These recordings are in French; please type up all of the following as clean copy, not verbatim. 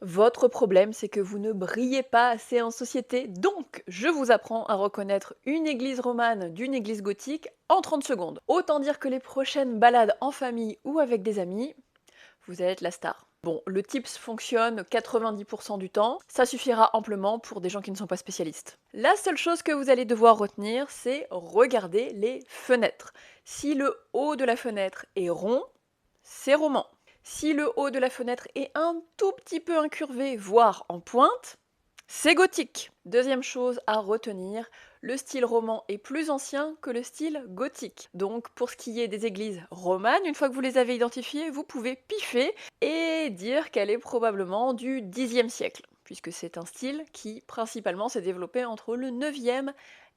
Votre problème, c'est que vous ne brillez pas assez en société, donc je vous apprends à reconnaître une église romane d'une église gothique en 30 secondes. Autant dire que les prochaines balades en famille ou avec des amis, vous allez être la star. Bon, le tips fonctionne 90% du temps, ça suffira amplement pour des gens qui ne sont pas spécialistes. La seule chose que vous allez devoir retenir, c'est regarder les fenêtres. Si le haut de la fenêtre est rond, c'est roman. Si le haut de la fenêtre est un tout petit peu incurvé, voire en pointe, c'est gothique. Deuxième chose à retenir, le style roman est plus ancien que le style gothique. Donc pour ce qui est des églises romanes, une fois que vous les avez identifiées, vous pouvez piffer et dire qu'elle est probablement du Xe siècle, puisque c'est un style qui principalement s'est développé entre le 9e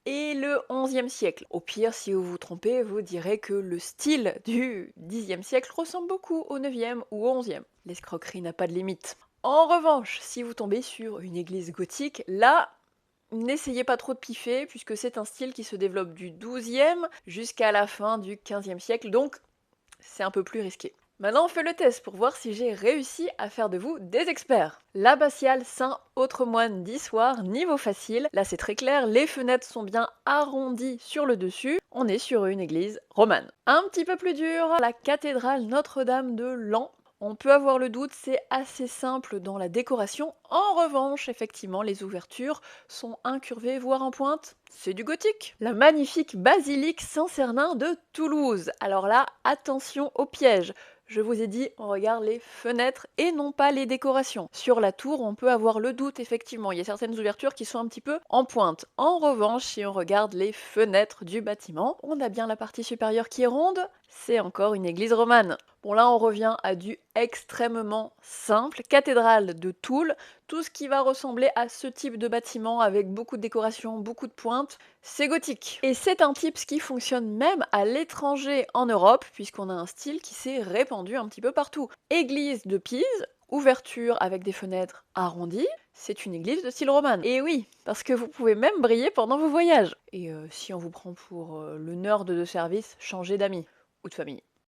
et le 11e siècle. Au pire, si vous vous trompez, vous direz que le style du 10e siècle ressemble beaucoup au 9e ou au 11e. L'escroquerie n'a pas de limite. En revanche, si vous tombez sur une église gothique, là, n'essayez pas trop de piffer, puisque c'est un style qui se développe du 12e jusqu'à la fin du 15e siècle, donc c'est un peu plus risqué. Maintenant, on fait le test pour voir si j'ai réussi à faire de vous des experts. L'abbatiale Saint-Autre-Moine d'Issoire, niveau facile. Là, c'est très clair, les fenêtres sont bien arrondies sur le dessus. On est sur une église romane. Un petit peu plus dur, la cathédrale Notre-Dame de Laon. On peut avoir le doute, c'est assez simple dans la décoration. En revanche, effectivement, les ouvertures sont incurvées, voire en pointe. C'est du gothique. La magnifique basilique Saint-Cernin de Toulouse. Alors là, attention au piège. Je vous ai dit, on regarde les fenêtres et non pas les décorations. Sur la tour, on peut avoir le doute, effectivement. Il y a certaines ouvertures qui sont un petit peu en pointe. En revanche, si on regarde les fenêtres du bâtiment, on a bien la partie supérieure qui est ronde. C'est encore une église romane. Bon, là, on revient à du extrêmement simple. Cathédrale de Toul, tout ce qui va ressembler à ce type de bâtiment avec beaucoup de décoration, beaucoup de pointes, c'est gothique. Et c'est un tips qui fonctionne même à l'étranger en Europe, puisqu'on a un style qui s'est répandu un petit peu partout. Église de Pise, ouverture avec des fenêtres arrondies, c'est une église de style roman. Et oui, parce que vous pouvez même briller pendant vos voyages. Et si on vous prend pour le nerd de service, changez d'amis ou de famille.